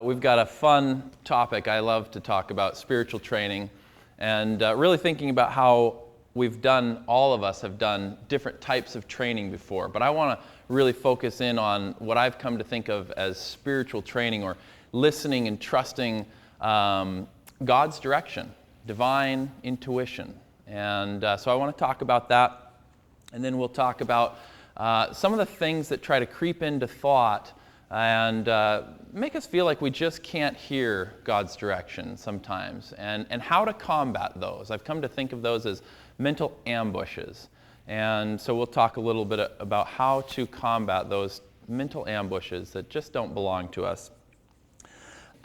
We've got a fun topic. I love to talk about spiritual training and really thinking about how all of us have done different types of training before. But I want to really focus in on what I've come to think of as spiritual training, or listening and trusting God's direction, divine intuition. And so I want to talk about that. And then we'll talk about some of the things that try to creep into thought and make us feel like we just can't hear God's direction sometimes, and how to combat those. I've come to think of those as mental ambushes. And so we'll talk a little bit about how to combat those mental ambushes that just don't belong to us.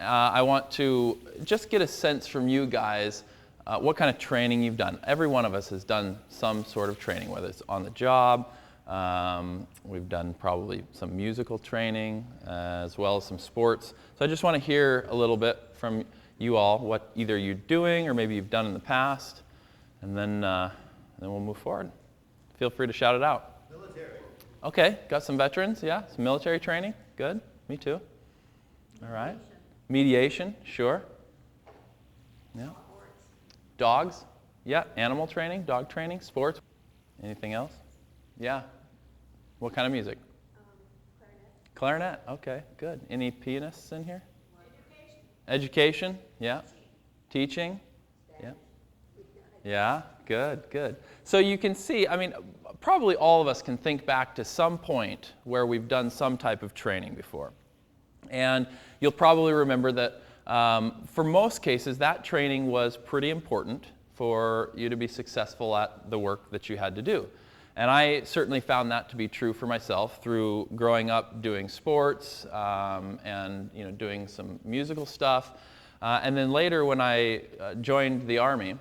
I want to just get a sense from you guys what kind of training you've done. Every one of us has done some sort of training, whether it's on the job. We've done probably some musical training as well as some sports. So I just want to hear a little bit from you all, what either you're doing or maybe you've done in the past, and then we'll move forward. Feel free to shout it out. Military. Okay, got some veterans, yeah? Some military training, good, me too. All right. Mediation, sure. Yeah. Dogs, yeah, animal training, dog training, sports. Anything else? Yeah. What kind of music? Clarinet. Clarinet, okay, good. Any pianists in here? Education, yeah. Teaching, yeah. Yeah, good. So you can see, probably all of us can think back to some point where we've done some type of training before. And you'll probably remember that for most cases, that training was pretty important for you to be successful at the work that you had to do. And I certainly found that to be true for myself through growing up doing sports and doing some musical stuff. And then later when I joined the Army,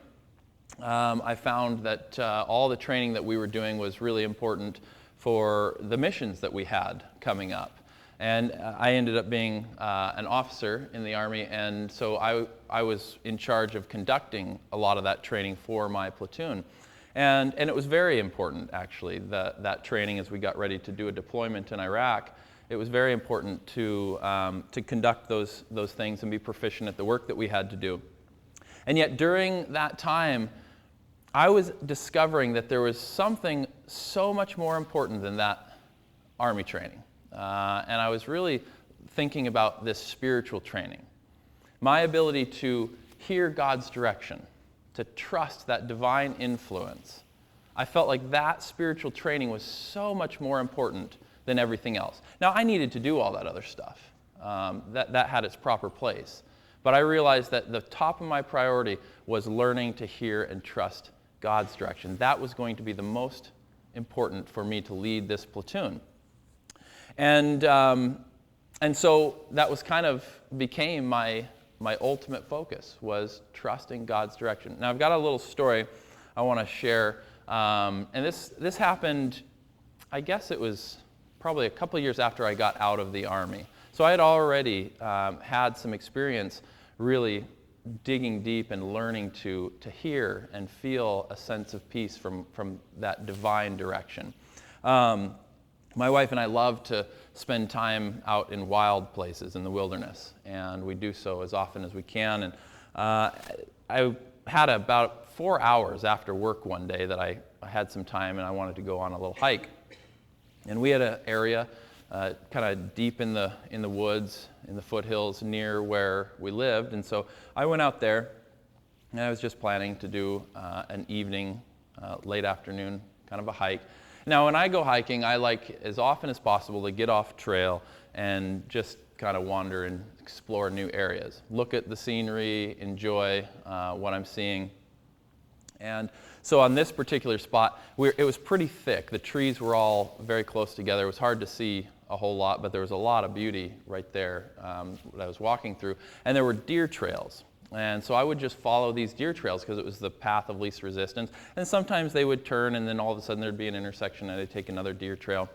I found that all the training that we were doing was really important for the missions that we had coming up. And I ended up being an officer in the Army, and so I was in charge of conducting a lot of that training for my platoon. And it was very important, actually, that training as we got ready to do a deployment in Iraq. It was very important to conduct those things and be proficient at the work that we had to do. And yet during that time, I was discovering that there was something so much more important than that Army training. And I was really thinking about this spiritual training. My ability to hear God's direction, to trust that divine influence. I felt like that spiritual training was so much more important than everything else. Now, I needed to do all that other stuff. That had its proper place. But I realized that the top of my priority was learning to hear and trust God's direction. That was going to be the most important for me to lead this platoon. And so that was became my ultimate focus, was trusting God's direction. Now I've got a little story I want to share, and this happened, I guess it was probably a couple of years after I got out of the Army. So I had already had some experience really digging deep and learning to hear and feel a sense of peace from that divine direction. My wife and I love to spend time out in wild places in the wilderness, and we do so as often as we can. And I had about 4 hours after work one day that I had some time, and I wanted to go on a little hike. And we had an area kind of deep in the woods, in the foothills near where we lived. And so I went out there, and I was just planning to do an evening, late afternoon kind of a hike. Now, when I go hiking, I like as often as possible to get off trail and just kind of wander and explore new areas. Look at the scenery, enjoy what I'm seeing. And so on this particular spot, it was pretty thick. The trees were all very close together. It was hard to see a whole lot, but there was a lot of beauty right there that I was walking through. And there were deer trails. And so I would just follow these deer trails because it was the path of least resistance. And sometimes they would turn, and then all of a sudden there'd be an intersection, and I'd take another deer trail.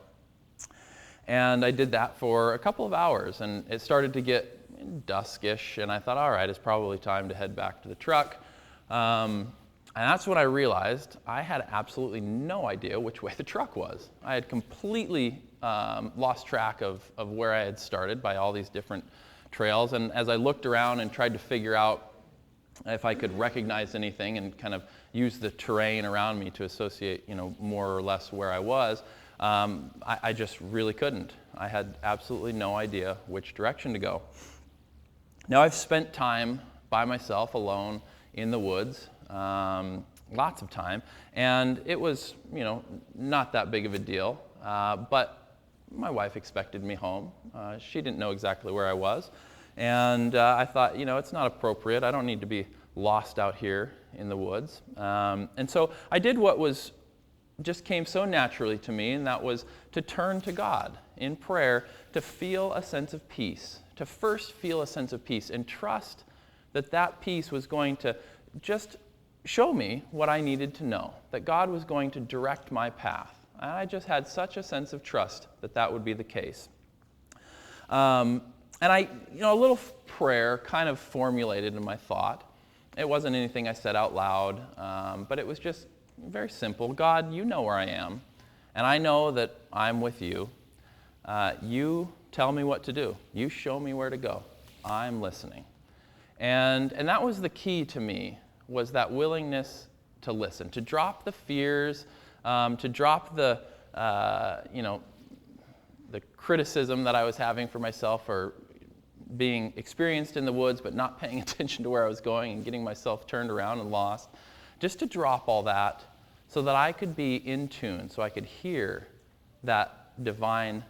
And I did that for a couple of hours, and it started to get duskish, and I thought, all right, it's probably time to head back to the truck. And that's when I realized I had absolutely no idea which way the truck was. I had completely lost track of where I had started by all these different trails, and as I looked around and tried to figure out if I could recognize anything and kind of use the terrain around me to associate, more or less where I was, I just really couldn't. I had absolutely no idea which direction to go. Now, I've spent time by myself, alone, in the woods, lots of time, and it was, not that big of a deal, but my wife expected me home. She didn't know exactly where I was, and I thought, it's not appropriate. I don't need to be lost out here in the woods. And so I did what just came so naturally to me, and that was to turn to God in prayer to feel a sense of peace, to first feel a sense of peace and trust that peace was going to just show me what I needed to know, that God was going to direct my path. And I just had such a sense of trust that would be the case. And I, a little prayer kind of formulated in my thought. It wasn't anything I said out loud, but it was just very simple. God, you know where I am, and I know that I'm with you. You tell me what to do. You show me where to go. I'm listening. And that was the key to me, was that willingness to listen, to drop the fears, to drop the criticism that I was having for myself or being experienced in the woods but not paying attention to where I was going and getting myself turned around and lost. Just to drop all that so that I could be in tune, so I could hear that divine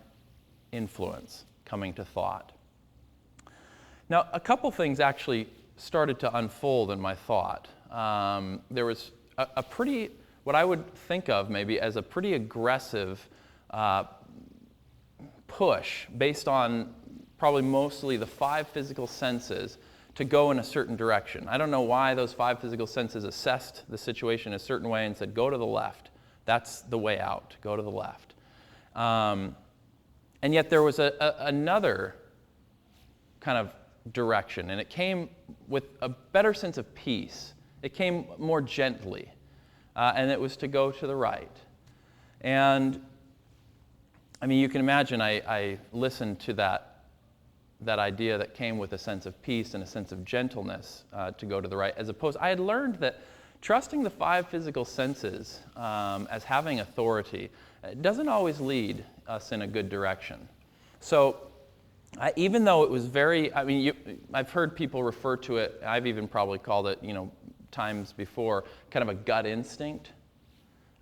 influence coming to thought. Now, a couple things actually started to unfold in my thought. There was a pretty, what I would think of maybe as a pretty aggressive push based on probably mostly the 5 physical senses to go in a certain direction. I don't know why those 5 physical senses assessed the situation a certain way and said, go to the left. That's the way out. Go to the left. And yet there was another kind of direction, and it came with a better sense of peace. It came more gently, and it was to go to the right. And I mean, you can imagine I listened to that idea that came with a sense of peace and a sense of gentleness to go to the right, as opposed, I had learned that trusting the 5 physical senses as having authority doesn't always lead us in a good direction. So even though it was very, I've heard people refer to it, I've even probably called it, times before, kind of a gut instinct.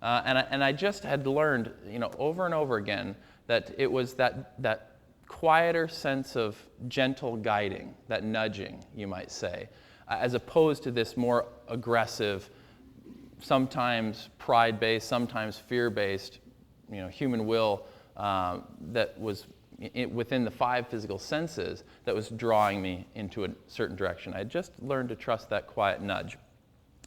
And I just had learned, over and over again, that it was that quieter sense of gentle guiding, that nudging, you might say, as opposed to this more aggressive, sometimes pride-based, sometimes fear-based, human will that was within the 5 physical senses that was drawing me into a certain direction. I had just learned to trust that quiet nudge.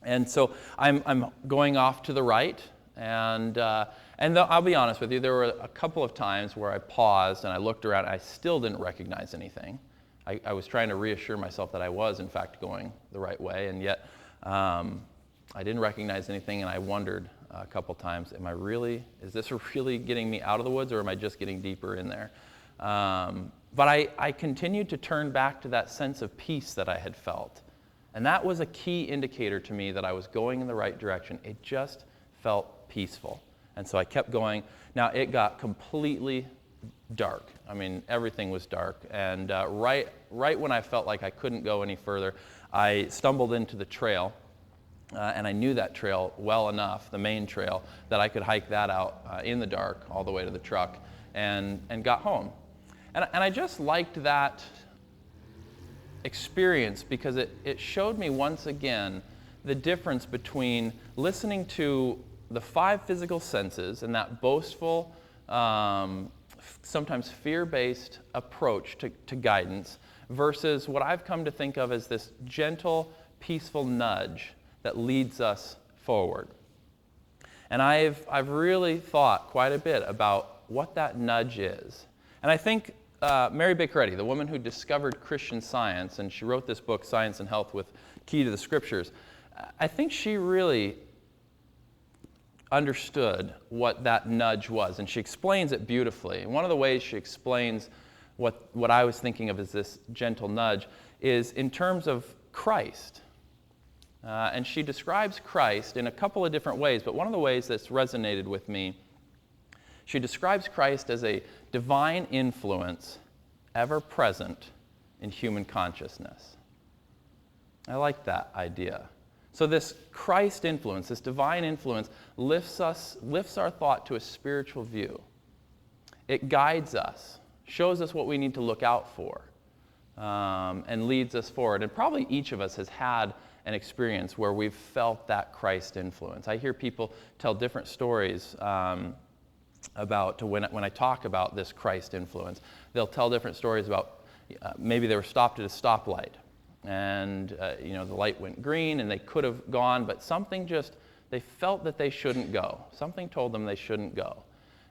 And so I'm going off to the right, and I'll be honest with you, there were a couple of times where I paused and I looked around and I still didn't recognize anything. I was trying to reassure myself that I was, in fact, going the right way, and yet I didn't recognize anything, and I wondered a couple times, is this really getting me out of the woods, or am I just getting deeper in there? But I continued to turn back to that sense of peace that I had felt. And that was a key indicator to me that I was going in the right direction. It just felt peaceful. And so I kept going. Now, it got completely dark. Everything was dark. And right when I felt like I couldn't go any further, I stumbled into the trail. And I knew that trail well enough, the main trail, that I could hike that out in the dark all the way to the truck and got home. And I just liked that experience because it showed me once again the difference between listening to the 5 physical senses and that boastful, sometimes fear-based approach to guidance versus what I've come to think of as this gentle, peaceful nudge that leads us forward. And I've really thought quite a bit about what that nudge is. And I think Mary Baker Eddy, the woman who discovered Christian Science, and she wrote this book, Science and Health with Key to the Scriptures, I think she really understood what that nudge was, and she explains it beautifully. And one of the ways she explains what I was thinking of as this gentle nudge is in terms of Christ. And she describes Christ in a couple of different ways, but one of the ways that's resonated with me, she describes Christ as a divine influence ever present in human consciousness. I like that idea. So this Christ influence, this divine influence, lifts our thought to a spiritual view. It guides us, shows us what we need to look out for, and leads us forward. And probably each of us has had an experience where we've felt that Christ influence. I hear people tell different stories about when I talk about this Christ influence. They'll tell different stories about maybe they were stopped at a stoplight, and the light went green, and they could have gone, but they felt that they shouldn't go. Something told them they shouldn't go.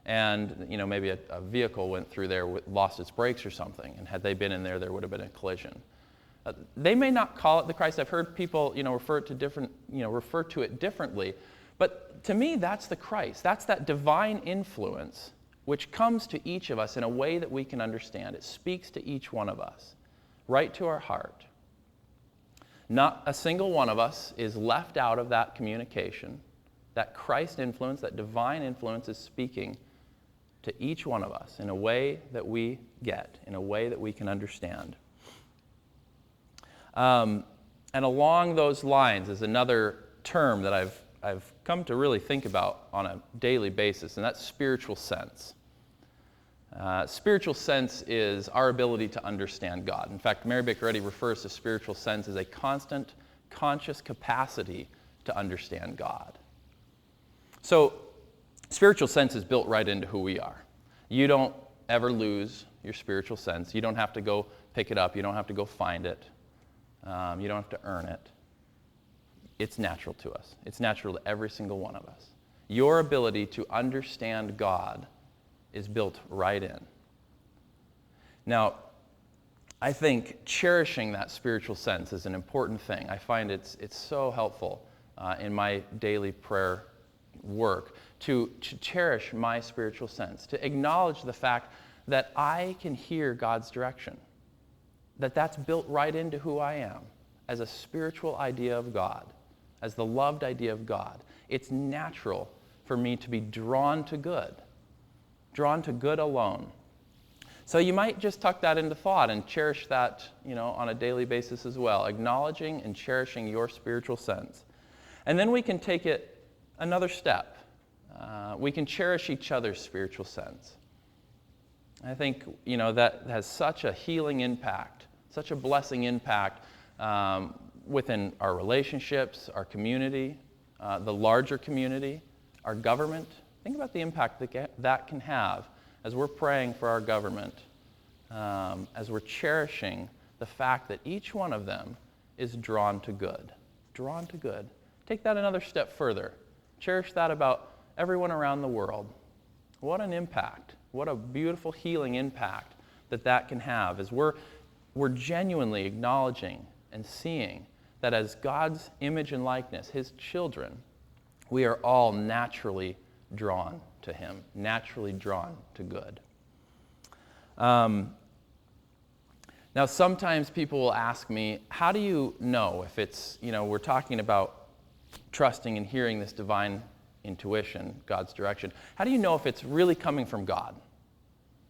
And maybe a vehicle went through there, lost its brakes or something, and had they been in there, there would have been a collision. They may not call it the Christ. I've heard people, refer to it differently. But to me, that's the Christ. That's that divine influence which comes to each of us in a way that we can understand. It speaks to each one of us, right to our heart. Not a single one of us is left out of that communication. That Christ influence, that divine influence is speaking to each one of us in a way that we get, in a way that we can understand. And along those lines is another term that I've come to really think about on a daily basis, and that's spiritual sense. Spiritual sense is our ability to understand God. In fact, Mary Baker Eddy refers to spiritual sense as a constant, conscious capacity to understand God. So, spiritual sense is built right into who we are. You don't ever lose your spiritual sense. You don't have to go pick it up. You don't have to go find it. You don't have to earn it. It's natural to us. It's natural to every single one of us. Your ability to understand God is built right in. Now, I think cherishing that spiritual sense is an important thing. I find it's so helpful in my daily prayer work to cherish my spiritual sense, to acknowledge the fact that I can hear God's direction, that's built right into who I am as a spiritual idea of God, as the loved idea of God. It's natural for me to be drawn to good alone. So you might just tuck that into thought and cherish that, on a daily basis as well, acknowledging and cherishing your spiritual sense. And then we can take it another step. We can cherish each other's spiritual sense. I think, that has such a healing impact, such a blessing impact within our relationships, our community, the larger community, our government. Think about the impact that can have as we're praying for our government, as we're cherishing the fact that each one of them is drawn to good. Drawn to good. Take that another step further. Cherish that about everyone around the world. What an impact. What a beautiful healing impact that can have as we're genuinely acknowledging and seeing that as God's image and likeness, His children, we are all naturally drawn to Him, naturally drawn to good. Now, sometimes people will ask me, how do you know if it's, we're talking about trusting and hearing this divine intuition, God's direction. How do you know if it's really coming from God?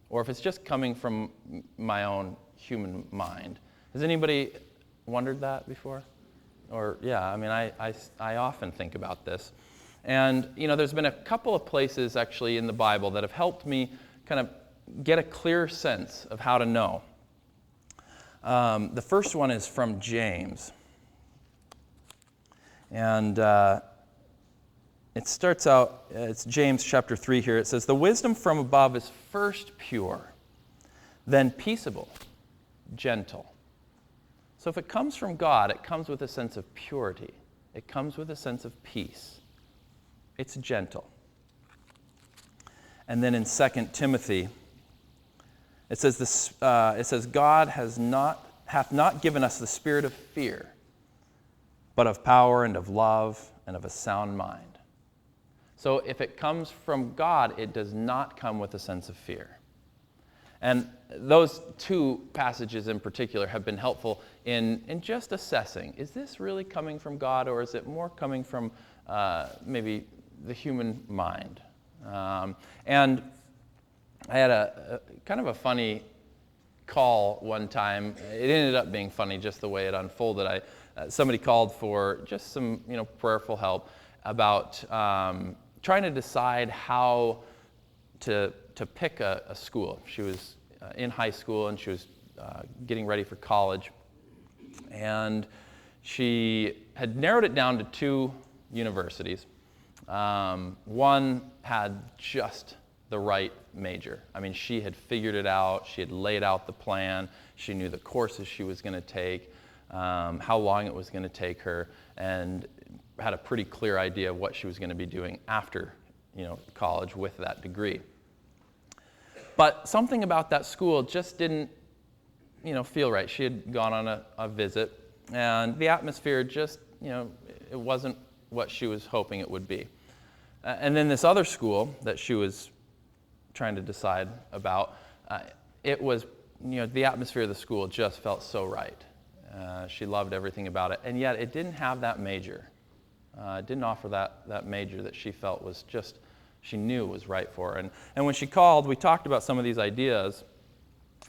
Or if it's just coming from my own human mind? Has anybody wondered that before? Or, I often think about this. And, there's been a couple of places actually in the Bible that have helped me kind of get a clear sense of how to know. The first one is from James. And it starts out, it's James chapter 3 here. It says, "The wisdom from above is first pure, then peaceable, gentle." So if it comes from God, it comes with a sense of purity. It comes with a sense of peace. It's gentle. And then in 2 Timothy, it says, "God hath not given us the spirit of fear, but of power and of love and of a sound mind." So if it comes from God, it does not come with a sense of fear. And those two passages in particular have been helpful in just assessing, is this really coming from God, or is it more coming from maybe the human mind? And I had a kind of a funny call one time. It ended up being funny just the way it unfolded. Somebody called for just some prayerful help about trying to decide how to pick a school. She was in high school and she was getting ready for college, and she had narrowed it down to two universities. One had just the right major. I mean, she had figured it out. She had laid out the plan. She knew the courses she was going to take, how long it was going to take her, and had a pretty clear idea of what she was going to be doing after college with that degree. But something about that school just didn't feel right. She had gone on a visit, and the atmosphere just, it wasn't what she was hoping it would be. And then this other school that she was trying to decide about, it was, the atmosphere of the school just felt so right. She loved everything about it, and yet it didn't have that major. It didn't offer that major that she felt was just, she knew was right for her. And when she called, we talked about some of these ideas,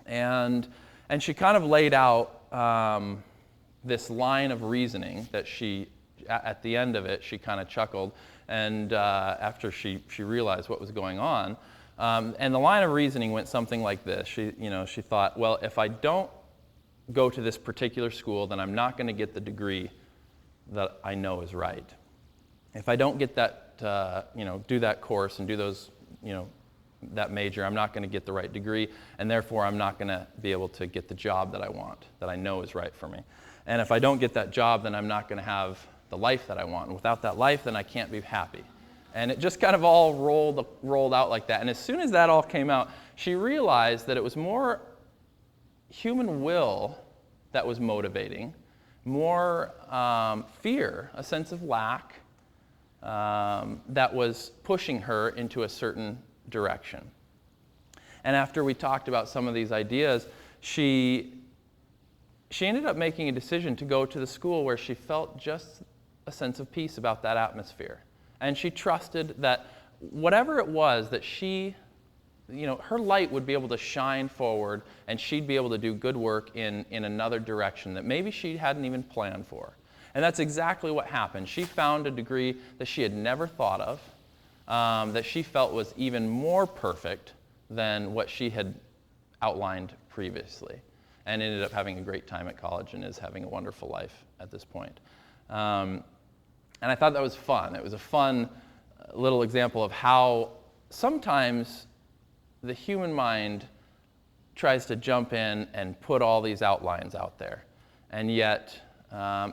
and she kind of laid out this line of reasoning that she, at the end of it, she kind of chuckled, and after she realized what was going on, and the line of reasoning went something like this. She thought, well, if I don't go to this particular school, then I'm not going to get the degree that I know is right. If I don't get that, do that course and do those, that major, I'm not going to get the right degree, and therefore I'm not going to be able to get the job that I want, that I know is right for me. And if I don't get that job, then I'm not going to have the life that I want. And without that life, then I can't be happy. And it just kind of all rolled out like that. And as soon as that all came out, she realized that it was more human will that was motivating, more fear, a sense of lack, that was pushing her into a certain direction. And after we talked about some of these ideas, she ended up making a decision to go to the school where she felt just a sense of peace about that atmosphere. And she trusted that whatever it was that she, her light would be able to shine forward, and she'd be able to do good work in another direction that maybe she hadn't even planned for. And that's exactly what happened. She found a degree that she had never thought of, that she felt was even more perfect than what she had outlined previously, and ended up having a great time at college and is having a wonderful life at this point. And I thought that was fun. It was a fun little example of how sometimes the human mind tries to jump in and put all these outlines out there. And yet,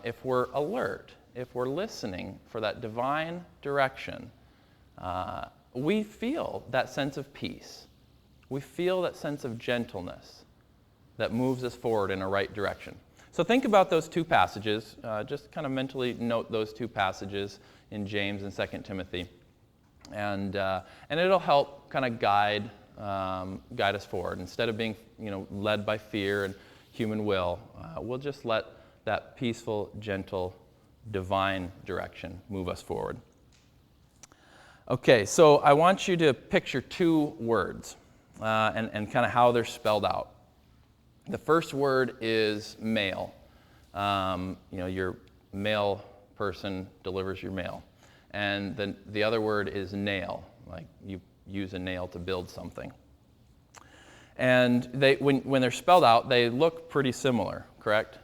if we're alert, if we're listening for that divine direction, we feel that sense of peace. We feel that sense of gentleness that moves us forward in a right direction. So think about those two passages. Just kind of mentally note those two passages in James and 2 Timothy. And it'll help kind of guide us forward. Instead of being led by fear and human will, we'll just let that peaceful, gentle, divine direction move us forward. Okay, so I want you to picture two words and kind of how they're spelled out. The first word is mail. Your mail person delivers your mail. And then the other word is nail, like you use a nail to build something. And when they're spelled out, they look pretty similar, correct?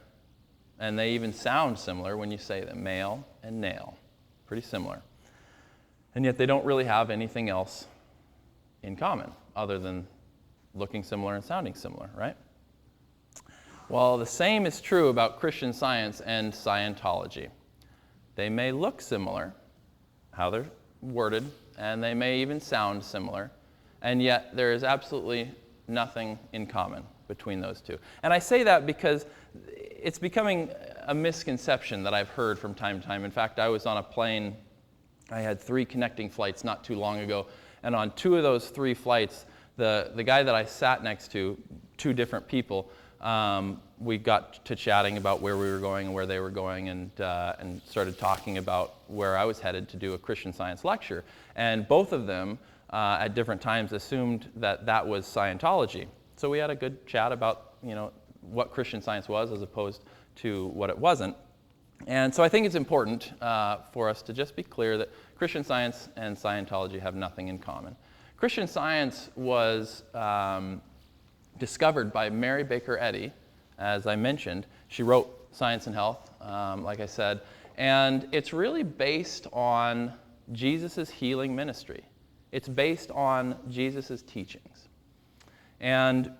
And they even sound similar when you say them, mail and nail, pretty similar. And yet they don't really have anything else in common other than looking similar and sounding similar, right? Well, the same is true about Christian Science and Scientology. They may look similar, how they're worded, and they may even sound similar, and yet there is absolutely nothing in common between those two. And I say that because it's becoming a misconception that I've heard from time to time. In fact, I was on a plane. I had 3 connecting flights not too long ago, and on 2 of those 3 flights, the guy that I sat next to, two different people, we got to chatting about where we were going and where they were going, and started talking about where I was headed to do a Christian Science lecture. And both of them, at different times, assumed that that was Scientology. So we had a good chat about, what Christian Science was as opposed to what it wasn't. And so I think it's important for us to just be clear that Christian Science and Scientology have nothing in common. Christian Science was discovered by Mary Baker Eddy, as I mentioned. She wrote Science and Health, like I said, and it's really based on Jesus' healing ministry. It's based on Jesus' teachings. And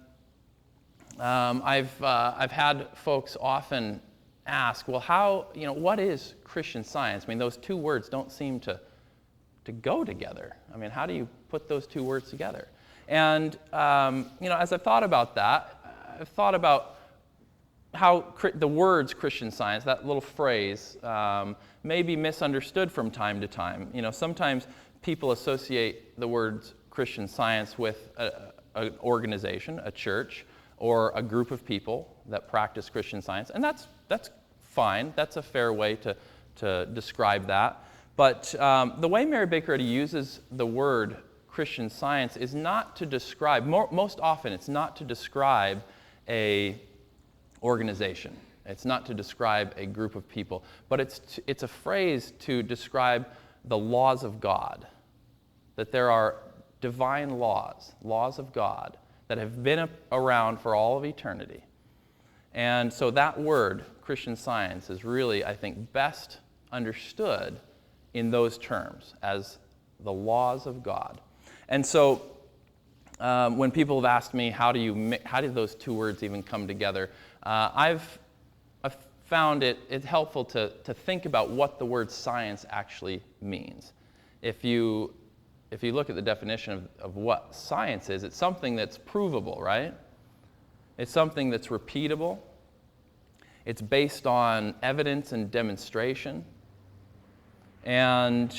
I've had folks often ask, well, what is Christian Science? I mean, those two words don't seem to go together. I mean, how do you put those two words together? And, as I've thought about that, I've thought about how the words Christian Science, that little phrase, may be misunderstood from time to time. Sometimes people associate the words Christian Science with an organization, a church, or a group of people that practice Christian Science, and that's fine. That's a fair way to describe that. But the way Mary Baker Eddy uses the word Christian Science is not to describe, most often it's not to describe a organization. It's not to describe a group of people, but it's a phrase to describe the laws of God, that there are divine laws of God, that have been around for all of eternity. And so that word, Christian Science, is really, I think, best understood in those terms as the laws of God. And so when people have asked me, how do those two words even come together, I've found it helpful to think about what the word science actually means. If you look at the definition of what science is, it's something that's provable, right? It's something that's repeatable. It's based on evidence and demonstration. And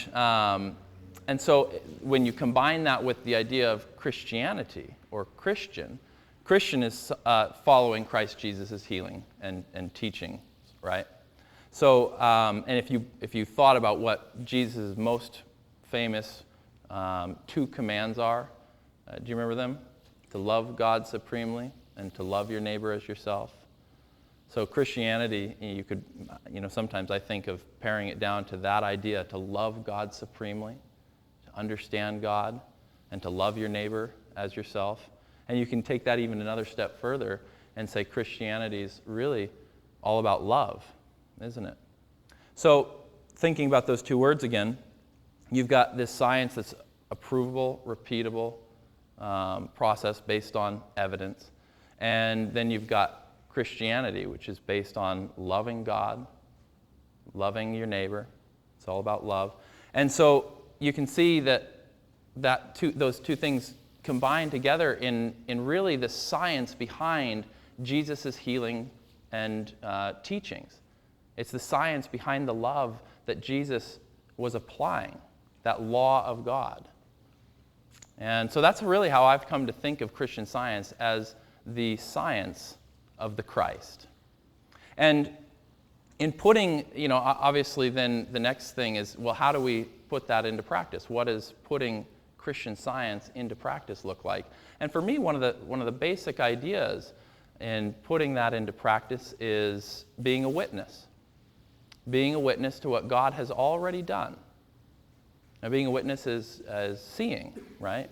so when you combine that with the idea of Christianity or Christian is following Christ Jesus' healing and teaching, right? So, and if you thought about what Jesus' most famous two commands are. Do you remember them? To love God supremely and to love your neighbor as yourself. So Christianity, you could, sometimes I think of paring it down to that idea, to love God supremely, to understand God, and to love your neighbor as yourself. And you can take that even another step further and say Christianity is really all about love, isn't it? So thinking about those two words again, you've got this science that's a provable, repeatable process based on evidence. And then you've got Christianity, which is based on loving God, loving your neighbor. It's all about love. And so you can see those two things combine together in really the science behind Jesus' healing and teachings. It's the science behind the love that Jesus was applying, that law of God. And so that's really how I've come to think of Christian Science, as the science of the Christ. And in putting, obviously then the next thing is, well, how do we put that into practice? What does putting Christian Science into practice look like? And for me, one of the basic ideas in putting that into practice is being a witness. Being a witness to what God has already done. Now, being a witness is seeing, right?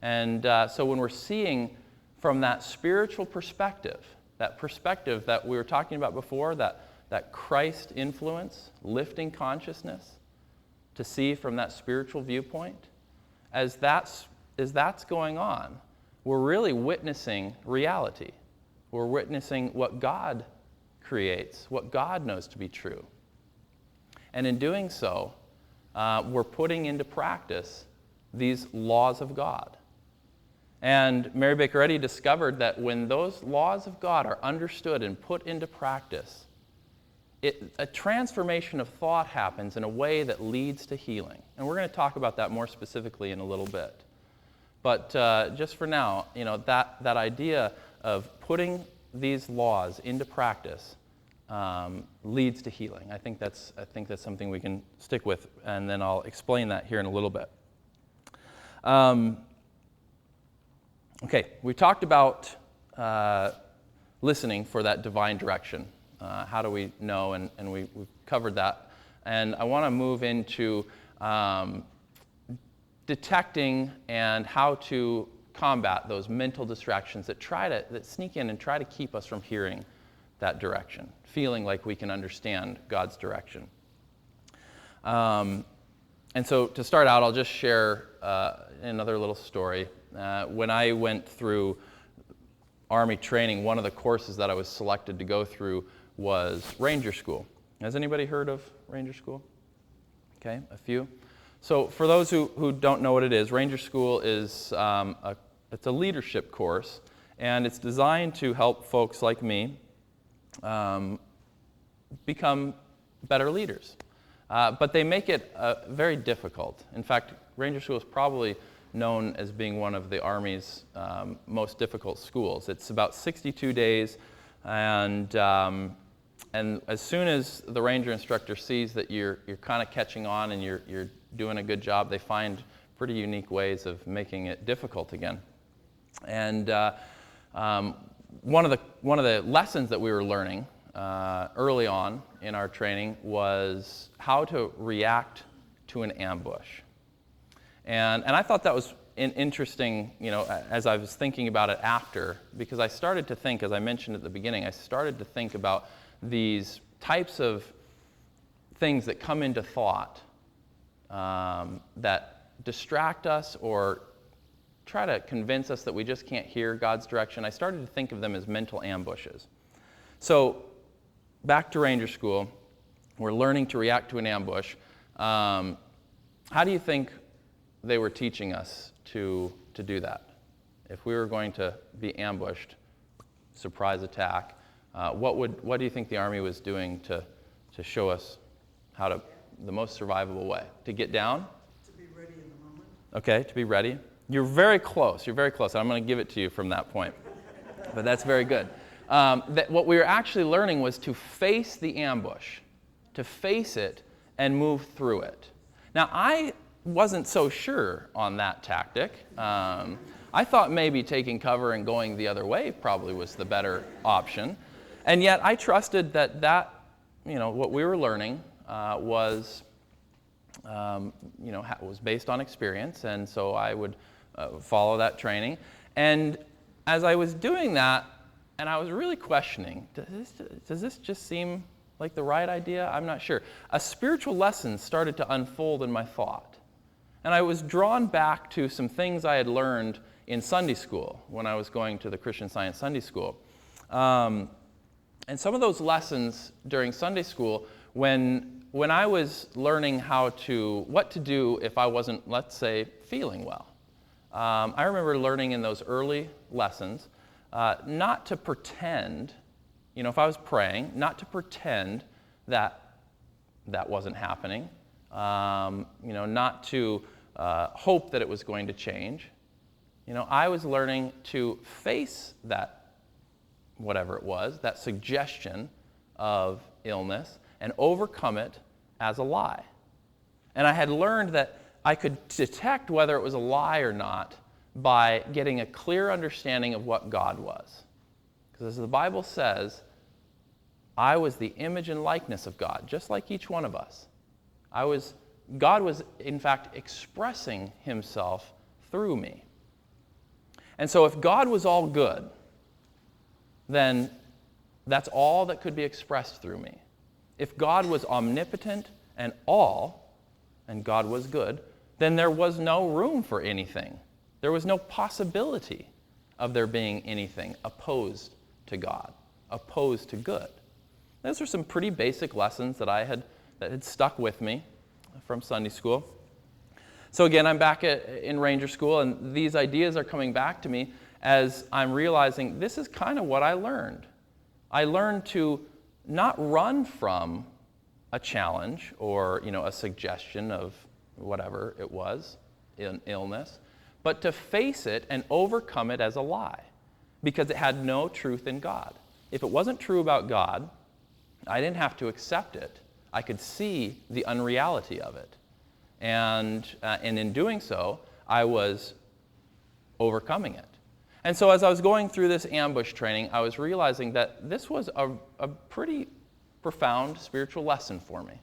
And so when we're seeing from that spiritual perspective, that perspective that we were talking about before, that Christ influence, lifting consciousness, to see from that spiritual viewpoint, as that's going on, we're really witnessing reality. We're witnessing what God creates, what God knows to be true. And in doing so, we're putting into practice these laws of God. And Mary Baker Eddy discovered that when those laws of God are understood and put into practice, a transformation of thought happens in a way that leads to healing. And we're going to talk about that more specifically in a little bit. But just for now, that idea of putting these laws into practice leads to healing. I think that's something we can stick with, and then I'll explain that here in a little bit. Okay, we talked about listening for that divine direction. How do we know? And we've covered that. And I want to move into detecting and how to combat those mental distractions that sneak in and try to keep us from hearing that direction, feeling like we can understand God's direction. And so to start out, I'll just share another little story. When I went through Army training, one of the courses that I was selected to go through was Ranger School. Has anybody heard of Ranger School? Okay, a few. So for those who don't know what it is, Ranger School is it's a leadership course, and it's designed to help folks like me become better leaders. But they make it very difficult. In fact, Ranger School is probably known as being one of the Army's most difficult schools. It's about 62 days, and as soon as the Ranger instructor sees that you're kind of catching on and you're doing a good job, they find pretty unique ways of making it difficult again. And one of the lessons that we were learning early on in our training was how to react to an ambush. And I thought that was interesting, as I was thinking about it after, because I started to think, as I mentioned at the beginning, I started to think about these types of things that come into thought that distract us or try to convince us that we just can't hear God's direction. I started to think of them as mental ambushes. So back to Ranger School, we're learning to react to an ambush. How do you think they were teaching us to do that? If we were going to be ambushed, surprise attack, what do you think the Army was doing to show us the most survivable way? To get down? To be ready in the moment. Okay, to be ready. You're very close. I'm going to give it to you from that point. But that's very good. What we were actually learning was to face the ambush, to face it and move through it. Now, I wasn't so sure on that tactic. I thought maybe taking cover and going the other way probably was the better option. And yet I trusted that what we were learning was based on experience, and so I would follow that training. And as I was doing that, and I was really questioning, does this just seem like the right idea? I'm not sure. A spiritual lesson started to unfold in my thought. And I was drawn back to some things I had learned in Sunday school when I was going to the Christian Science Sunday School. And some of those lessons during Sunday school, when I was learning what to do if I wasn't, let's say, feeling well. I remember learning in those early lessons not to pretend, if I was praying, not to pretend that wasn't happening, not to hope that it was going to change. I was learning to face that, whatever it was, that suggestion of illness, and overcome it as a lie. And I had learned that I could detect whether it was a lie or not by getting a clear understanding of what God was. Because as the Bible says, I was the image and likeness of God, just like each one of us. God was, in fact, expressing himself through me. And so if God was all good, then that's all that could be expressed through me. If God was omnipotent and all, and God was good, then there was no room for anything. There was no possibility of there being anything opposed to God, opposed to good. Those are some pretty basic lessons that had stuck with me from Sunday school. So again, I'm back in Ranger School, and these ideas are coming back to me as I'm realizing this is kind of what I learned. I learned to not run from a challenge or a suggestion of whatever it was, illness, but to face it and overcome it as a lie, because it had no truth in God. If it wasn't true about God, I didn't have to accept it. I could see the unreality of it. And in doing so, I was overcoming it. And so as I was going through this ambush training, I was realizing that this was a pretty profound spiritual lesson for me.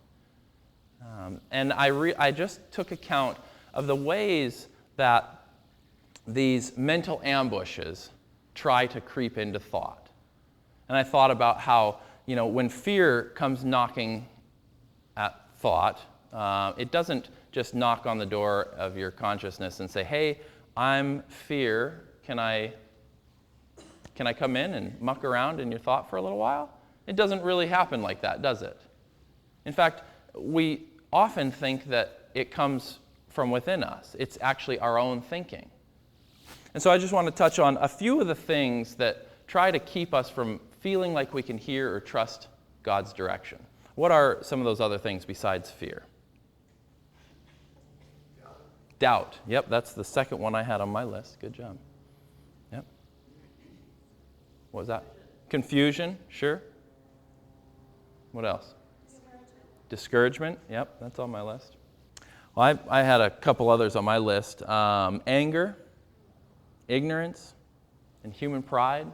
And I just took account of the ways that these mental ambushes try to creep into thought. And I thought about how, when fear comes knocking at thought, it doesn't just knock on the door of your consciousness and say, hey, I'm fear. Can I come in and muck around in your thought for a little while? It doesn't really happen like that, does it? In fact, we often think that it comes from within us. It's actually our own thinking. And so I just want to touch on a few of the things that try to keep us from feeling like we can hear or trust God's direction. What are some of those other things besides fear? Doubt. Yep, that's the second one I had on my list. Good job. Yep. What was that? Confusion. Sure. What else? Discouragement. Yep, that's on my list. Well, I had a couple others on my list. Anger, ignorance, and human pride.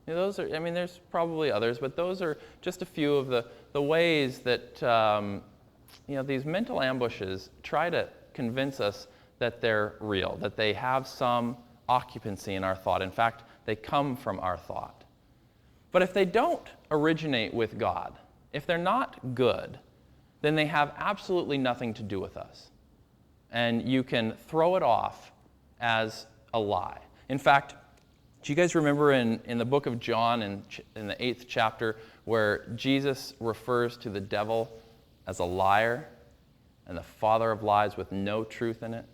Those are, there's probably others, but those are just a few of the ways that these mental ambushes try to convince us that they're real, that they have some occupancy in our thought. In fact, they come from our thought. But if they don't originate with God, if they're not good, then they have absolutely nothing to do with us. And you can throw it off as a lie. In fact, do you guys remember in the book of John, in the 8th chapter, where Jesus refers to the devil as a liar and the father of lies with no truth in it?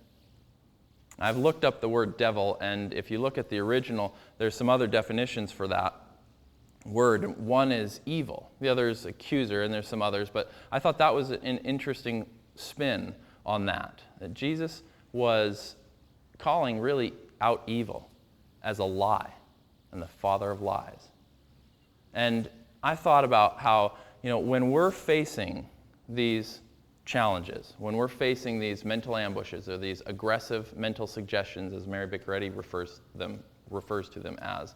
I've looked up the word devil, and if you look at the original, there's some other definitions for that word. One is evil, the other is accuser, and there's some others, but I thought that was an interesting spin on that Jesus was calling really out evil as a lie and the father of lies. And I thought about how, when we're facing these challenges, when we're facing these mental ambushes or these aggressive mental suggestions, as Mary Baker Eddy refers to them as,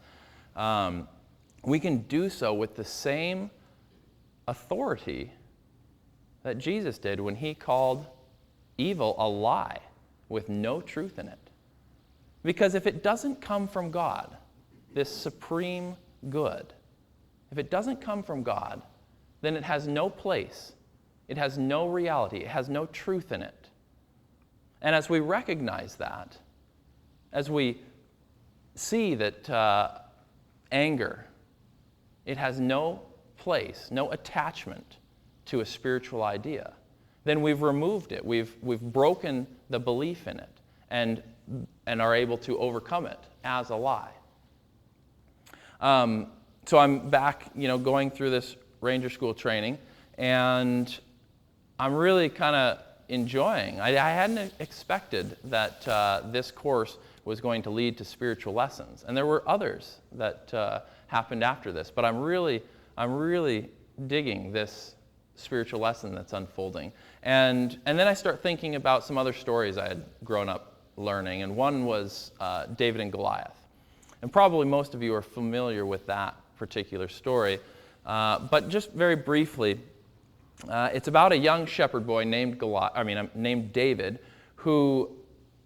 we can do so with the same authority that Jesus did when he called evil a lie with no truth in it. Because if it doesn't come from God, this supreme good, if it doesn't come from God, then it has no place. It has no reality. It has no truth in it. And as we recognize that, as we see that anger, it has no place, no attachment to a spiritual idea, then we've removed it. We've broken the belief in it and are able to overcome it as a lie. So I'm back, going through this Ranger School training, and I'm really kind of enjoying. I hadn't expected that this course was going to lead to spiritual lessons, and there were others that happened after this. But I'm really digging this spiritual lesson that's unfolding. And then I start thinking about some other stories I had grown up learning, and one was David and Goliath. And probably most of you are familiar with that particular story. But just very briefly, it's about a young shepherd boy named David, who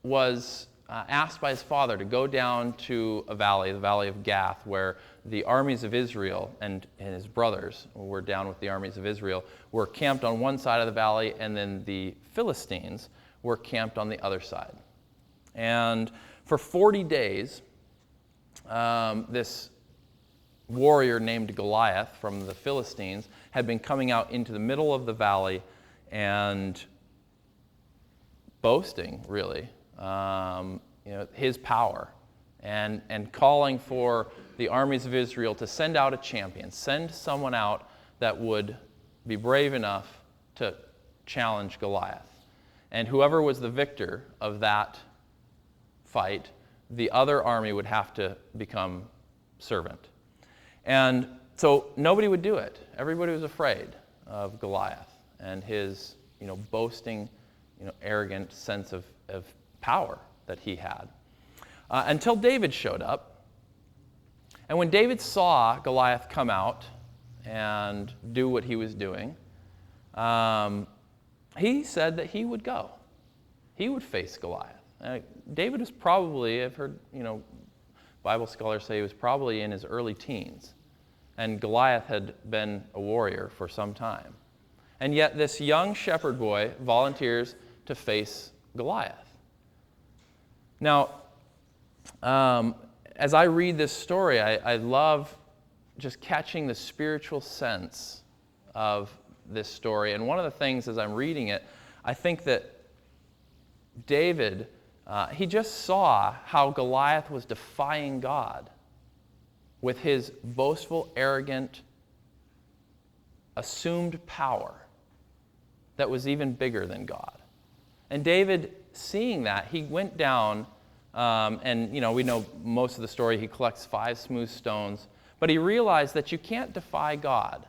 was asked by his father to go down to a valley, the valley of Gath, where the armies of Israel and his brothers, who were down with the armies of Israel, were camped on one side of the valley, and then the Philistines were camped on the other side. And for 40 days, this warrior named Goliath from the Philistines had been coming out into the middle of the valley and boasting, really, his power and calling for the armies of Israel to send out a champion, send someone out that would be brave enough to challenge Goliath. And whoever was the victor of that fight, the other army would have to become servant. And so nobody would do it. Everybody was afraid of Goliath and his, boasting, arrogant sense of power that he had. Until David showed up. And when David saw Goliath come out and do what he was doing, he said that he would go. He would face Goliath. David was probably, I've heard, Bible scholars say he was probably in his early teens. And Goliath had been a warrior for some time. And yet this young shepherd boy volunteers to face Goliath. Now, as I read this story, I love just catching the spiritual sense of this story. And one of the things as I'm reading it, I think that David, he just saw how Goliath was defying God with his boastful, arrogant, assumed power that was even bigger than God. And David, seeing that, he went down, and we know most of the story. He collects 5 smooth stones, but he realized that you can't defy God.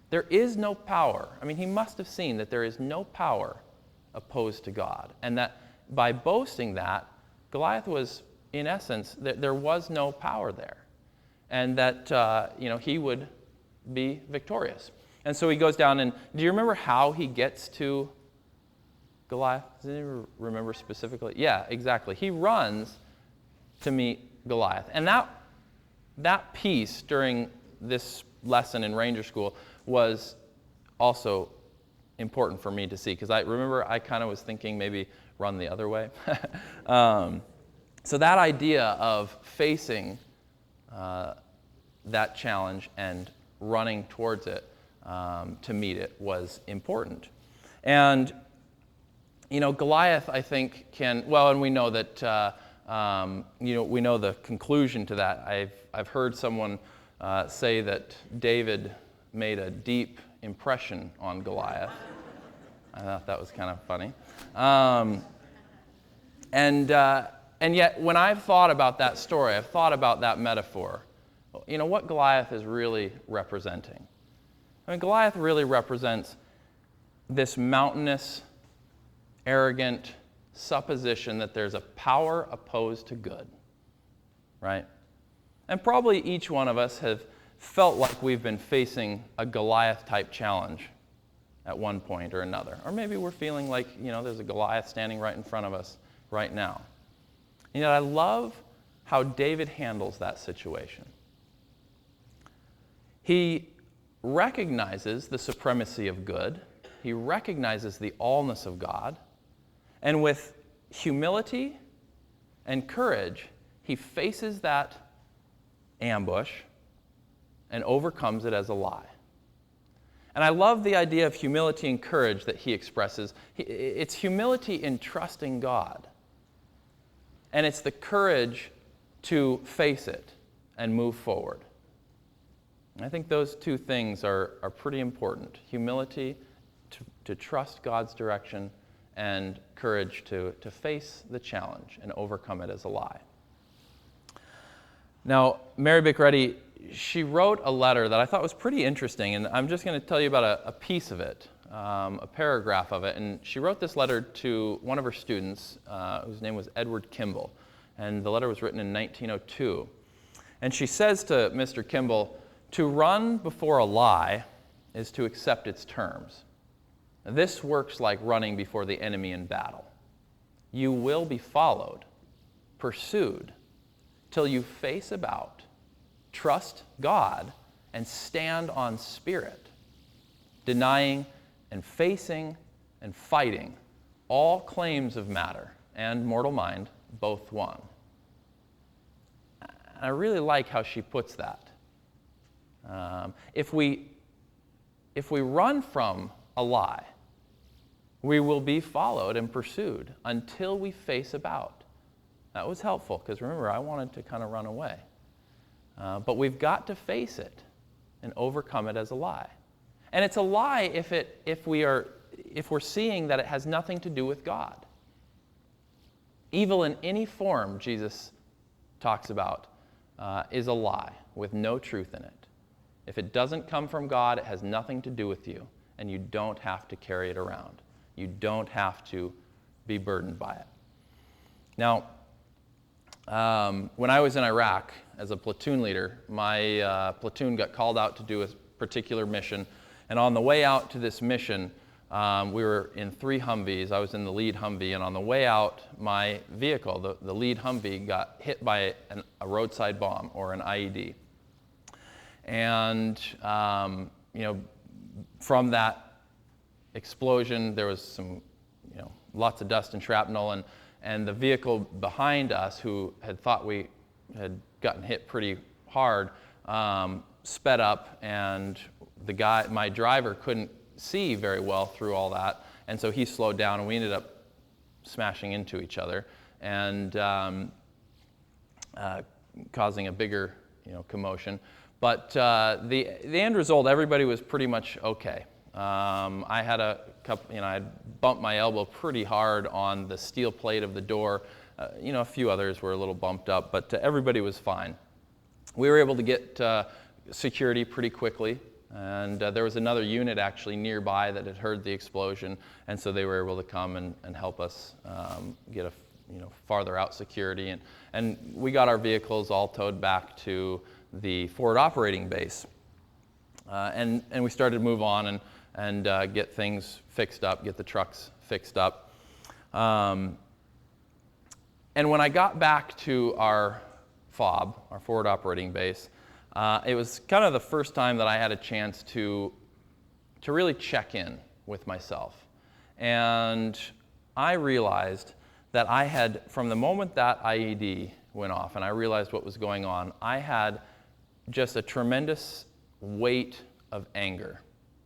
There is no power. I mean, he must have seen that there is no power opposed to God, and that by boasting that, Goliath was, in essence, that there was no power there, and that he would be victorious. And so he goes down, and do you remember how he gets to Goliath? Does anyone remember specifically? Yeah, exactly. He runs to meet Goliath. And that piece during this lesson in Ranger School was also important for me to see, because I remember I kind of was thinking maybe run the other way. So that idea of facing that challenge and running towards it to meet it was important. And Goliath, I think, and we know that, we know the conclusion to that. I've heard someone say that David made a deep impression on Goliath. I thought that was kind of funny. And yet, when I've thought about that story, I've thought about that metaphor, what Goliath is really representing. I mean, Goliath really represents this mountainous, arrogant supposition that there's a power opposed to good, right? And probably each one of us have felt like we've been facing a Goliath-type challenge at one point or another. Or maybe we're feeling like, there's a Goliath standing right in front of us right now. And yet I love how David handles that situation. He recognizes the supremacy of good. He recognizes the allness of God. And with humility and courage, he faces that ambush and overcomes it as a lie. And I love the idea of humility and courage that he expresses. It's humility in trusting God. And it's the courage to face it and move forward. And I think those two things are pretty important. Humility to trust God's direction, and courage to face the challenge and overcome it as a lie. Now, Mary Baker Eddy, she wrote a letter that I thought was pretty interesting, and I'm just going to tell you about a piece of it, a paragraph of it. And she wrote this letter to one of her students, whose name was Edward Kimball, and the letter was written in 1902. And she says to Mr. Kimball, "To run before a lie is to accept its terms. This works like running before the enemy in battle. You will be followed, pursued, till you face about, trust God, and stand on spirit, denying and facing and fighting all claims of matter and mortal mind, both one." And I really like how she puts that. If we run from a lie, we will be followed and pursued until we face about. That was helpful, because remember, I wanted to kind of run away. But we've got to face it and overcome it as a lie. And it's a lie if we're seeing that it has nothing to do with God. Evil in any form, Jesus talks about, is a lie with no truth in it. If it doesn't come from God, it has nothing to do with you, and you don't have to carry it around. You don't have to be burdened by it. Now, when I was in Iraq as a platoon leader, my platoon got called out to do a particular mission, and on the way out to this mission, we were in 3 Humvees. I was in the lead Humvee, and on the way out, my vehicle, the lead Humvee, got hit by a roadside bomb or an IED. And from that explosion, there was some, lots of dust and shrapnel, and the vehicle behind us, who had thought we had gotten hit pretty hard, sped up, and my driver couldn't see very well through all that, and so he slowed down, and we ended up smashing into each other and causing a bigger, commotion. But the end result, everybody was pretty much okay. I had a couple, I bumped my elbow pretty hard on the steel plate of the door. A few others were a little bumped up, but everybody was fine. We were able to get security pretty quickly, and there was another unit actually nearby that had heard the explosion, and so they were able to come and help us get a farther out security, and we got our vehicles all towed back to the forward operating base, and we started to move on and get things fixed up, get the trucks fixed up. And when I got back to our FOB, our forward operating base, it was kind of the first time that I had a chance to really check in with myself. And I realized that I had, from the moment that IED went off and I realized what was going on, I had just a tremendous weight of anger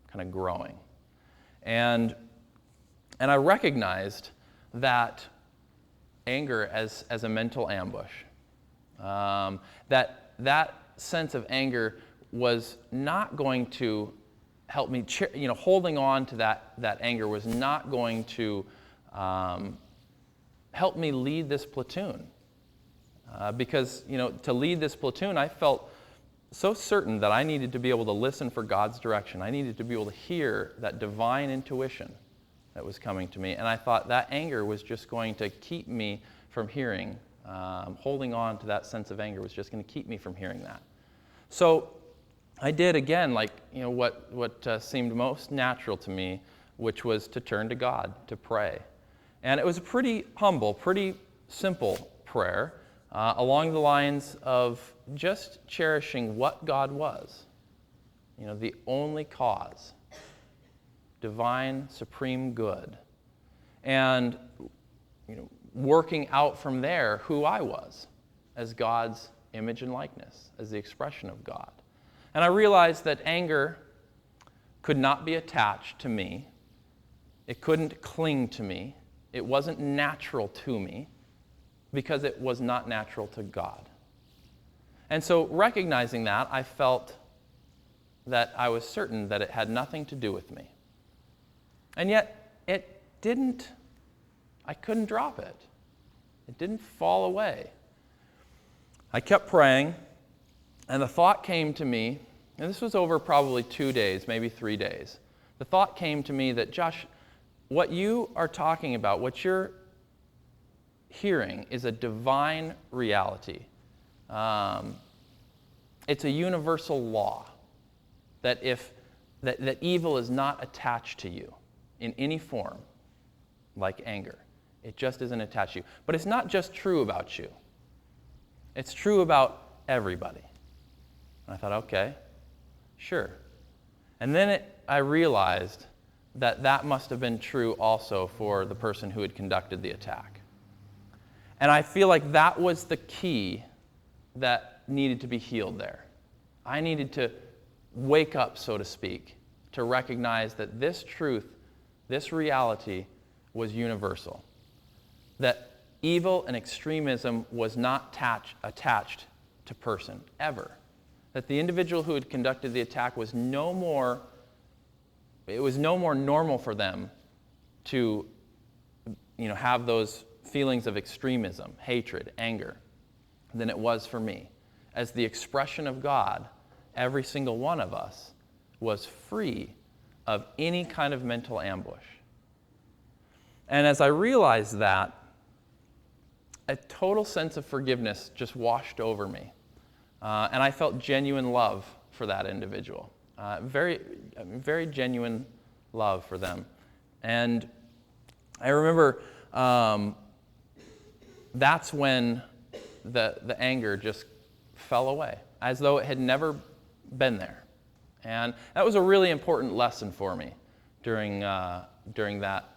kind of growing. And I recognized that anger as a mental ambush. That sense of anger was not going to help me, holding on to that anger was not going to help me lead this platoon. Because, to lead this platoon, I felt so certain that I needed to be able to listen for God's direction. I needed to be able to hear that divine intuition that was coming to me. And I thought that anger was just going to keep me from hearing. Holding on to that sense of anger was just going to keep me from hearing that. So I did again, what seemed most natural to me, which was to turn to God, to pray. And it was a pretty humble, pretty simple prayer, along the lines of just cherishing what God was. The only cause, divine, supreme good. And, working out from there who I was as God's image and likeness, as the expression of God. And I realized that anger could not be attached to me. It couldn't cling to me. It wasn't natural to me because it was not natural to God. And so recognizing that, I felt that I was certain that it had nothing to do with me. And yet, I couldn't drop it. It didn't fall away. I kept praying, and the thought came to me, and this was over probably 2 days, maybe 3 days. The thought came to me that, Josh, what you are talking about, what you're hearing, is a divine reality. It's a universal law that that evil is not attached to you in any form, like anger. It just isn't attached to you. But it's not just true about you. It's true about everybody. And I thought, okay, sure. And then I realized that must have been true also for the person who had conducted the attack. And I feel like that was the key that needed to be healed there. I needed to wake up, so to speak, to recognize that this truth, this reality, was universal. That evil and extremism was not attached to person, ever. That the individual who had conducted the attack was no more normal for them to have those feelings of extremism, hatred, anger, than it was for me. As the expression of God, every single one of us was free of any kind of mental ambush. And as I realized that, a total sense of forgiveness just washed over me. And I felt genuine love for that individual. Very genuine love for them. And I remember that's when the anger just fell away, as though it had never been there. And that was a really important lesson for me during that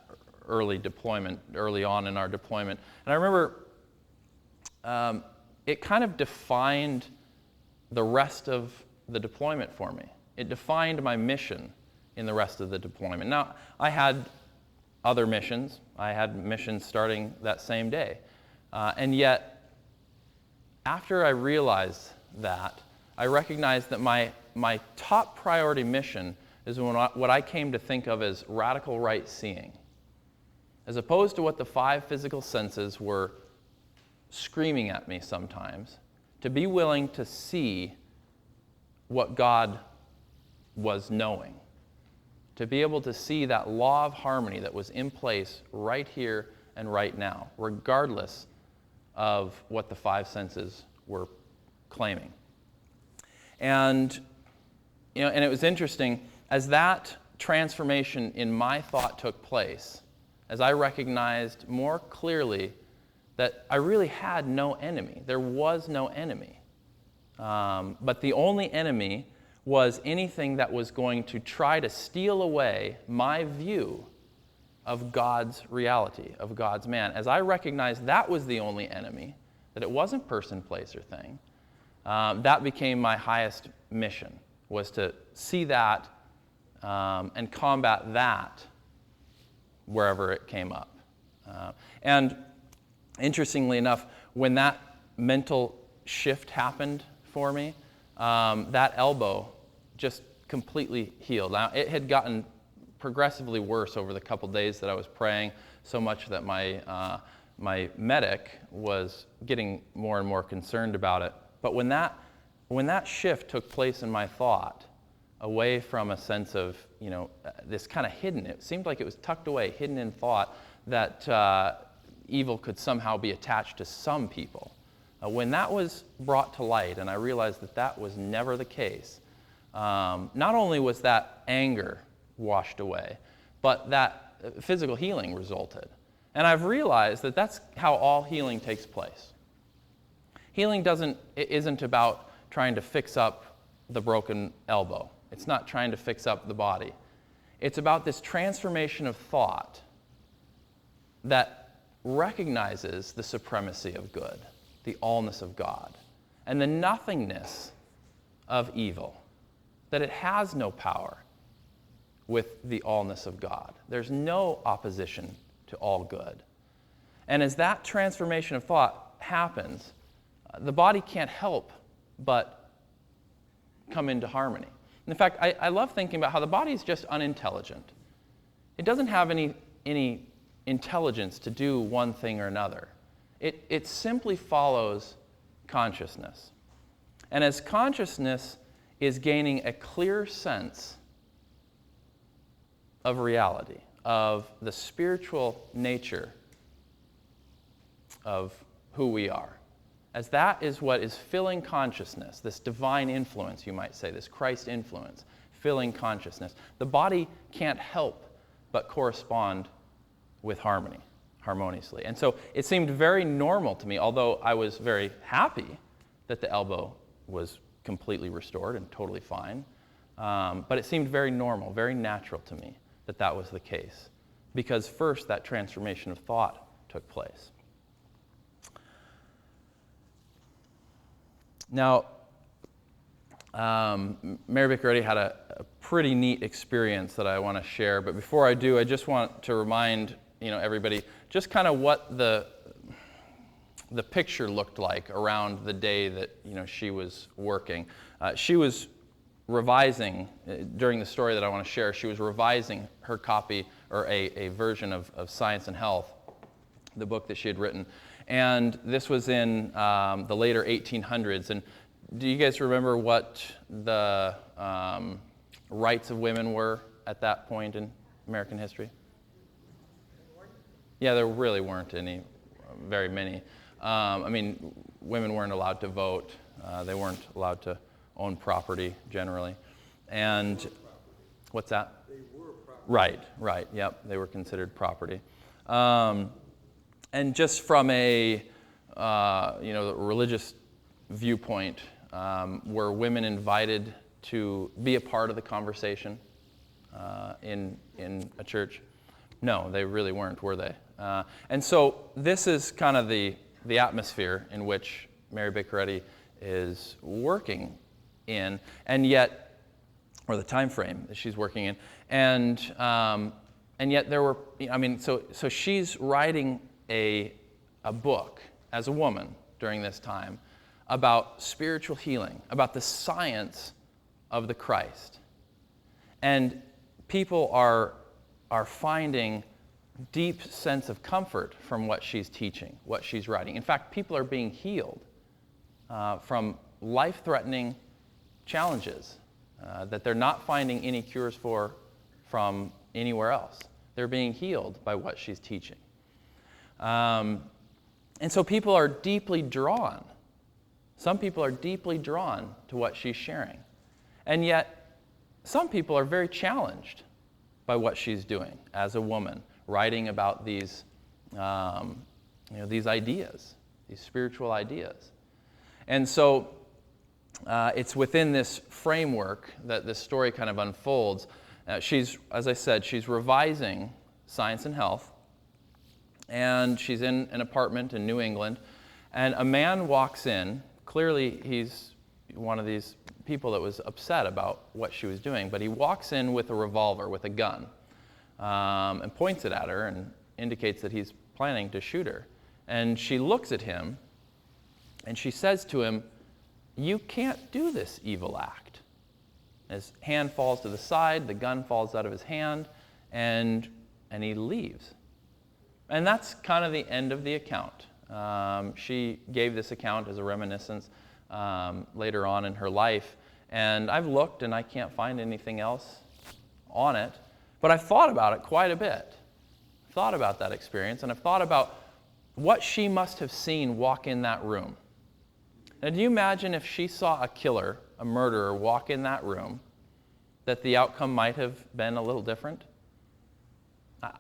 early on in our deployment. And I remember it kind of defined the rest of the deployment for me. It defined my mission in the rest of the deployment. Now, I had other missions. I had missions starting that same day. And yet, after I realized that, I recognized that my top priority mission is what I came to think of as radical right seeing. As opposed to what the 5 physical senses were screaming at me sometimes, to be willing to see what God was knowing. To be able to see that law of harmony that was in place right here and right now, regardless of what the 5 senses were claiming. And it was interesting, as that transformation in my thought took place, as I recognized more clearly that I really had no enemy. There was no enemy. But the only enemy was anything that was going to try to steal away my view of God's reality, of God's man. As I recognized that was the only enemy, that it wasn't person, place, or thing, that became my highest mission, was to see that and combat that wherever it came up. And interestingly enough, when that mental shift happened for me, that elbow just completely healed. Now, it had gotten progressively worse over the couple days that I was praying, so much that my medic was getting more and more concerned about it. But when that shift took place in my thought, away from a sense of, this kind of hidden, it seemed like it was tucked away, hidden in thought, that evil could somehow be attached to some people. When that was brought to light, and I realized that was never the case, not only was that anger washed away, but that physical healing resulted. And I've realized that that's how all healing takes place. Healing isn't about trying to fix up the broken elbow. It's not trying to fix up the body. It's about this transformation of thought that recognizes the supremacy of good, the allness of God, and the nothingness of evil, that it has no power with the allness of God. There's no opposition to all good. And as that transformation of thought happens, the body can't help but come into harmony. In fact, I love thinking about how the body is just unintelligent. It doesn't have any intelligence to do one thing or another. It simply follows consciousness. And as consciousness is gaining a clear sense of reality, of the spiritual nature of who we are, as that is what is filling consciousness, this divine influence, you might say, this Christ influence, filling consciousness, the body can't help but correspond with harmoniously. And so it seemed very normal to me, although I was very happy that the elbow was completely restored and totally fine. But it seemed very normal, very natural to me that was the case. Because first, that transformation of thought took place. Now, Mary Baker Eddy had a pretty neat experience that I want to share. But before I do, I just want to remind everybody just kind of what the picture looked like around the day that she was working. She was revising, during the story that I want to share, she was revising her copy or a version of Science and Health the book that she had written. And this was in the later 1800s. And do you guys remember what the rights of women were at that point in American history? Yeah, there really weren't very many. I mean, women weren't allowed to vote. They weren't allowed to own property generally. And what's that? They were property. Right, yep, they were considered property. And just from a religious viewpoint, were women invited to be a part of the conversation in a church? No, they really weren't, were they? And so this is kind of the atmosphere in which Mary Baker Eddy is working in, and yet, or the time frame that she's working in, and yet there were, so she's writing a book as a woman during this time about spiritual healing, about the science of the Christ, and people are finding deep sense of comfort from what she's teaching, what she's writing. In fact, people are being healed from life-threatening challenges that they're not finding any cures for from anywhere else. They're being healed by what she's teaching. And so people are deeply drawn. Some people are deeply drawn to what she's sharing. And yet, some people are very challenged by what she's doing as a woman, writing about these ideas, these spiritual ideas. And so it's within this framework that this story kind of unfolds. She's, as I said, she's revising Science and Health, and she's in an apartment in New England, and a man walks in. Clearly, he's one of these people that was upset about what she was doing, but he walks in with a revolver, with a gun, and points it at her and indicates that he's planning to shoot her. And she looks at him, and she says to him, "You can't do this evil act." His hand falls to the side, the gun falls out of his hand, and he leaves. And that's kind of the end of the account. She gave this account as a reminiscence later on in her life, and I've looked and I can't find anything else on it, but I've thought about it quite a bit. I've thought about that experience, and I've thought about what she must have seen walk in that room. Now, do you imagine if she saw a killer, a murderer, walk in that room, that the outcome might have been a little different?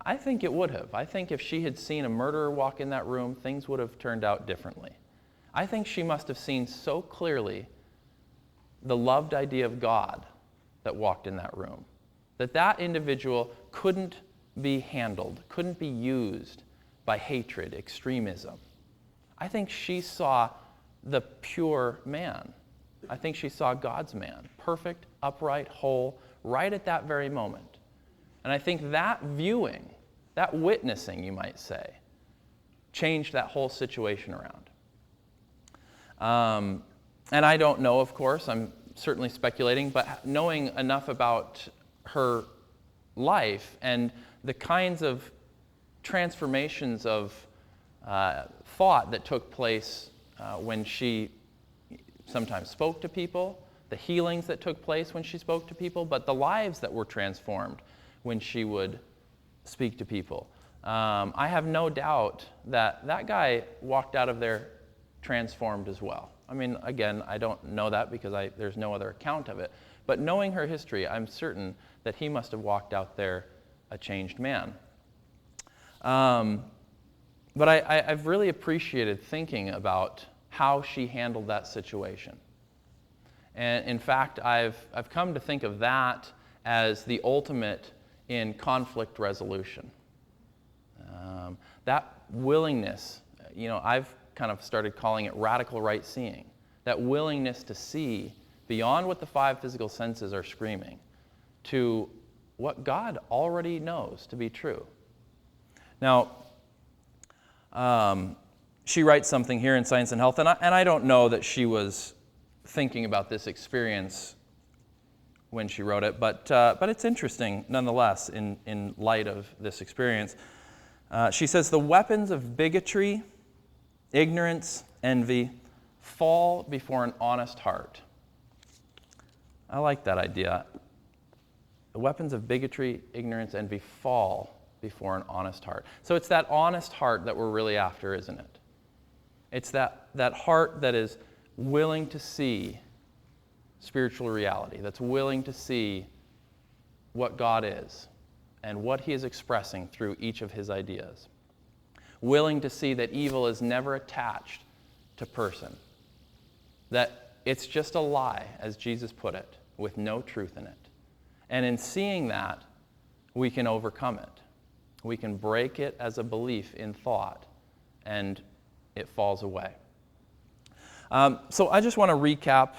I think it would have. I think if she had seen a murderer walk in that room, things would have turned out differently. I think she must have seen so clearly the loved idea of God that walked in that room, that individual couldn't be handled, couldn't be used by hatred, extremism. I think she saw the pure man. I think she saw God's man, perfect, upright, whole, right at that very moment. And I think that viewing, that witnessing, you might say, changed that whole situation around. And I don't know, of course, I'm certainly speculating, but knowing enough about her life and the kinds of transformations of thought that took place when she sometimes spoke to people, the healings that took place when she spoke to people, but the lives that were transformed when she would speak to people. I have no doubt that guy walked out of there transformed as well. I mean, again, I don't know that because there's no other account of it. But knowing her history, I'm certain that he must have walked out there a changed man. But I've really appreciated thinking about how she handled that situation. And in fact, I've come to think of that as the ultimate in conflict resolution. That willingness, I've kind of started calling it radical right seeing. That willingness to see beyond what the five physical senses are screaming to what God already knows to be true. Now, she writes something here in Science and Health, and I don't know that she was thinking about this experience when she wrote it, but it's interesting nonetheless in light of this experience. She says, the weapons of bigotry, ignorance, envy fall before an honest heart. I like that idea. The weapons of bigotry, ignorance, envy fall before an honest heart. So it's that honest heart that we're really after, isn't it? It's that heart that is willing to see spiritual reality, that's willing to see what God is and what He is expressing through each of His ideas. Willing to see that evil is never attached to person, that it's just a lie, as Jesus put it, with no truth in it. And in seeing that, we can overcome it. We can break it as a belief in thought, and it falls away. So I just want to recap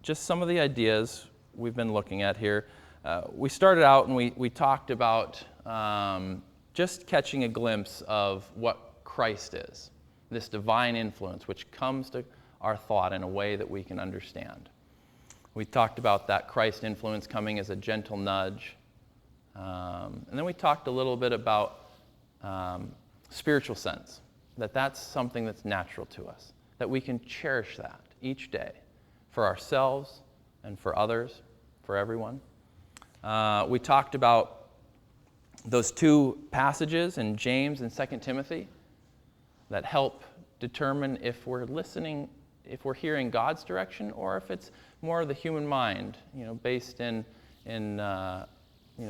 just some of the ideas we've been looking at here. We started out and we talked about just catching a glimpse of what Christ is, this divine influence which comes to our thought in a way that we can understand. We talked about that Christ influence coming as a gentle nudge. And then we talked a little bit about spiritual sense, that's something that's natural to us, that we can cherish that each day for ourselves and for others, for everyone. We talked about those two passages in James and 2 Timothy that help determine if we're listening, if we're hearing God's direction, or if it's more of the human mind, based in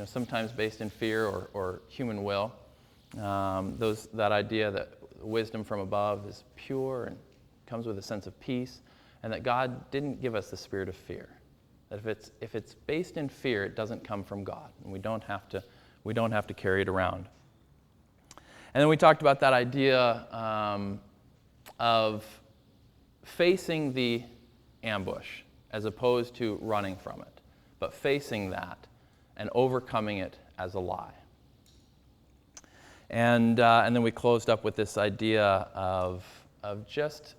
sometimes based in fear or human will. That idea that wisdom from above is pure and comes with a sense of peace, and that God didn't give us the spirit of fear. That if it's based in fear, it doesn't come from God, and we don't have to carry it around. And then we talked about that idea of facing the ambush as opposed to running from it, but facing that and overcoming it as a lie. And then we closed up with this idea of just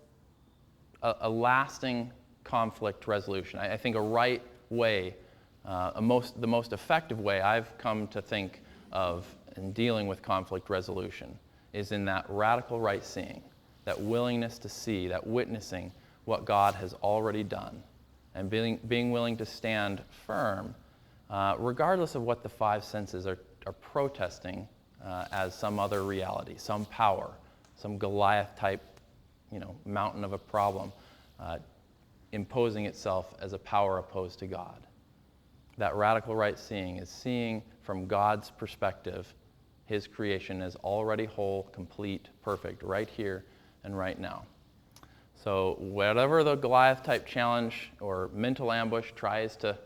a lasting conflict resolution. I think a right way, the most effective way I've come to think of in dealing with conflict resolution is in that radical right seeing, that willingness to see, that witnessing what God has already done, and being willing to stand firm, regardless of what the five senses are protesting as some other reality, some power, some Goliath type, mountain of a problem, imposing itself as a power opposed to God. That radical right seeing is seeing from God's perspective His creation is already whole, complete, perfect, right here and right now. So whatever the Goliath type challenge or mental ambush tries to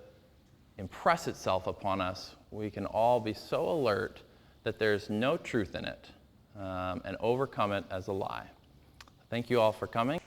impress itself upon us, we can all be so alert that there's no truth in it and overcome it as a lie. Thank you all for coming.